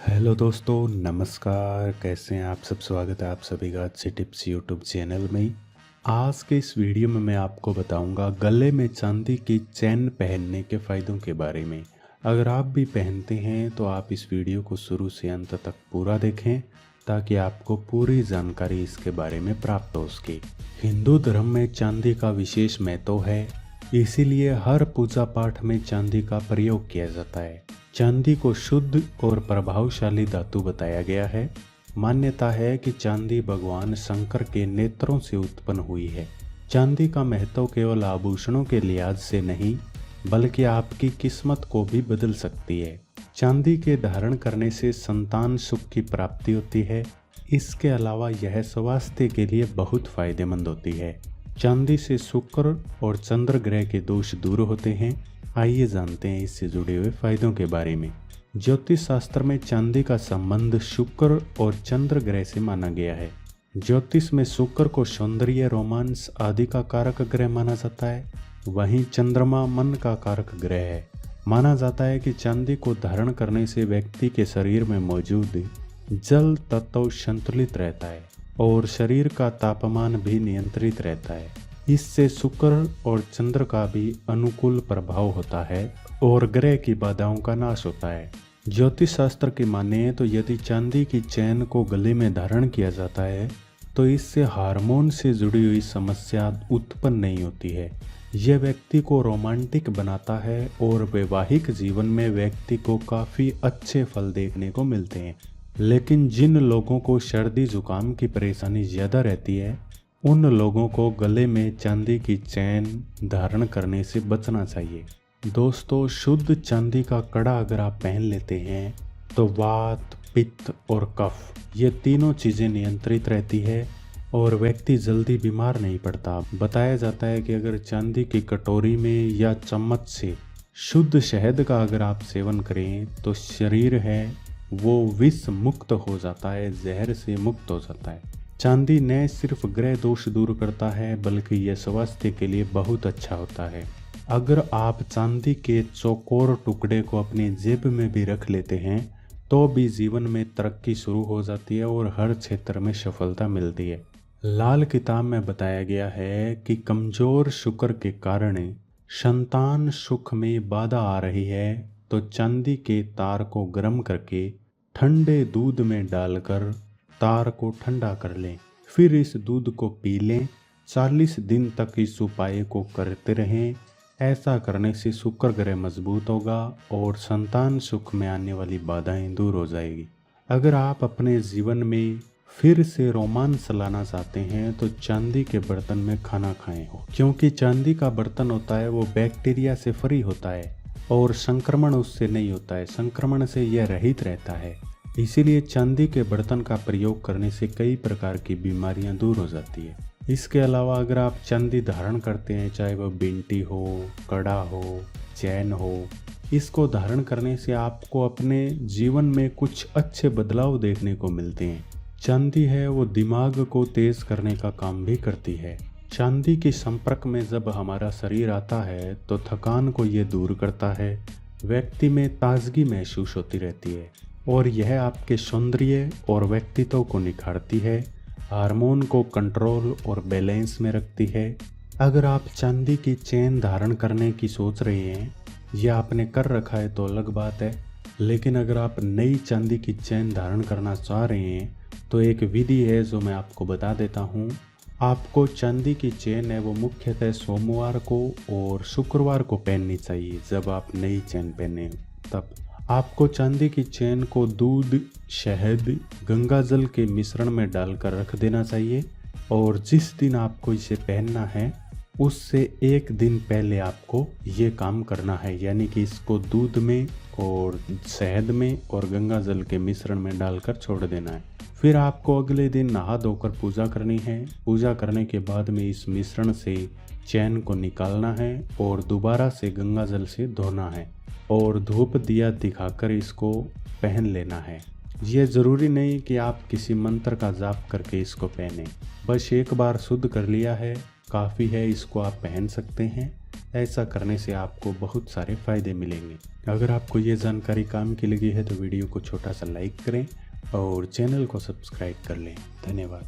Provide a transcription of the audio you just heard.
Hello दोस्तों, नमस्कार। कैसे हैं आप सब? स्वागत है आप सभी का अच्छे टिप्स यूट्यूब चैनल में। आज के इस वीडियो में मैं आपको बताऊंगा गले में चांदी की चैन पहनने के फ़ायदों के बारे में। अगर आप भी पहनते हैं तो आप इस वीडियो को शुरू से अंत तक पूरा देखें ताकि आपको पूरी जानकारी इसके बारे में प्राप्त हो सके। हिंदू धर्म में चांदी का विशेष महत्व है, इसीलिए हर पूजा पाठ में चांदी का प्रयोग किया जाता है। चांदी को शुद्ध और प्रभावशाली धातु बताया गया है। मान्यता है कि चांदी भगवान शंकर के नेत्रों से उत्पन्न हुई है। चांदी का महत्व केवल आभूषणों के लिहाज से नहीं बल्कि आपकी किस्मत को भी बदल सकती है। चांदी के धारण करने से संतान सुख की प्राप्ति होती है। इसके अलावा यह स्वास्थ्य के लिए बहुत फायदेमंद होती है। चांदी से शुक्र और चंद्र ग्रह के दोष दूर होते हैं। आइए जानते हैं इससे जुड़े हुए फायदों के बारे में। ज्योतिष शास्त्र में चांदी का संबंध शुक्र और चंद्र ग्रह से माना गया है। ज्योतिष में शुक्र को सौंदर्य, रोमांस आदि का कारक ग्रह माना जाता है। वहीं चंद्रमा मन का कारक ग्रह है। माना जाता है कि चांदी को धारण करने से व्यक्ति के शरीर में मौजूद जल तत्व संतुलित रहता है और शरीर का तापमान भी नियंत्रित रहता है। इससे शुक्र और चंद्र का भी अनुकूल प्रभाव होता है और ग्रह की बाधाओं का नाश होता है। ज्योतिष शास्त्र की माने तो यदि चांदी की चैन को गले में धारण किया जाता है तो इससे हार्मोन से जुड़ी हुई समस्या उत्पन्न नहीं होती है। यह व्यक्ति को रोमांटिक बनाता है और वैवाहिक जीवन में व्यक्ति को काफ़ी अच्छे फल देखने को मिलते हैं। लेकिन जिन लोगों को सर्दी जुकाम की परेशानी ज़्यादा रहती है उन लोगों को गले में चांदी की चैन धारण करने से बचना चाहिए। दोस्तों, शुद्ध चांदी का कड़ा अगर आप पहन लेते हैं तो वात, पित्त और कफ ये तीनों चीज़ें नियंत्रित रहती है और व्यक्ति जल्दी बीमार नहीं पड़ता। बताया जाता है कि अगर चांदी की कटोरी में या चम्मच से शुद्ध शहद का अगर आप सेवन करें तो शरीर है वो विष मुक्त हो जाता है, जहर से मुक्त हो जाता है। चांदी न सिर्फ ग्रह दोष दूर करता है बल्कि यह स्वास्थ्य के लिए बहुत अच्छा होता है। अगर आप चांदी के चौकोर टुकड़े को अपनी जेब में भी रख लेते हैं तो भी जीवन में तरक्की शुरू हो जाती है और हर क्षेत्र में सफलता मिलती है। लाल किताब में बताया गया है कि कमजोर शुक्र के कारण संतान सुख में बाधा आ रही है तो चांदी के तार को गर्म करके ठंडे दूध में डालकर तार को ठंडा कर लें, फिर इस दूध को पी लें। 40 दिन तक इस उपाय को करते रहें। ऐसा करने से शुक्र ग्रह मजबूत होगा और संतान सुख में आने वाली बाधाएं दूर हो जाएगी। अगर आप अपने जीवन में फिर से रोमांस लाना चाहते हैं तो चांदी के बर्तन में खाना खाएं, क्योंकि चांदी का बर्तन होता है वो बैक्टीरिया से फ्री होता है और संक्रमण उससे नहीं होता है, संक्रमण से यह रहित रहता है। इसीलिए चांदी के बर्तन का प्रयोग करने से कई प्रकार की बीमारियां दूर हो जाती है। इसके अलावा अगर आप चांदी धारण करते हैं, चाहे वह बिंटी हो, कड़ा हो, चैन हो, इसको धारण करने से आपको अपने जीवन में कुछ अच्छे बदलाव देखने को मिलते हैं। चांदी है वो दिमाग को तेज करने का काम भी करती है। चांदी के संपर्क में जब हमारा शरीर आता है तो थकान को ये दूर करता है, व्यक्ति में ताजगी महसूस होती रहती है और यह आपके सौंदर्य और व्यक्तित्व को निखारती है, हार्मोन को कंट्रोल और बैलेंस में रखती है। अगर आप चांदी की चेन धारण करने की सोच रहे हैं या आपने कर रखा है तो अलग बात है, लेकिन अगर आप नई चांदी की चेन धारण करना चाह रहे हैं तो एक विधि है जो मैं आपको बता देता हूँ। आपको चांदी की चेन है वो मुख्यतः सोमवार को और शुक्रवार को पहननी चाहिए। जब आप नई चेन पहने तब आपको चांदी की चेन को दूध, शहद, गंगा जल के मिश्रण में डालकर रख देना चाहिए और जिस दिन आपको इसे पहनना है उससे एक दिन पहले आपको ये काम करना है, यानी कि इसको दूध में और शहद में और गंगा जल के मिश्रण में डालकर छोड़ देना है। फिर आपको अगले दिन नहा धोकर पूजा करनी है। पूजा करने के बाद में इस मिश्रण से चैन को निकालना है और दोबारा से गंगा जल से धोना है और धूप दिया दिखाकर इसको पहन लेना है। यह ज़रूरी नहीं कि आप किसी मंत्र का जाप करके इसको पहने, बस एक बार शुद्ध कर लिया है काफ़ी है, इसको आप पहन सकते हैं। ऐसा करने से आपको बहुत सारे फ़ायदे मिलेंगे। अगर आपको ये जानकारी काम की लगी है तो वीडियो को छोटा सा लाइक करें और चैनल को सब्सक्राइब कर लें। धन्यवाद।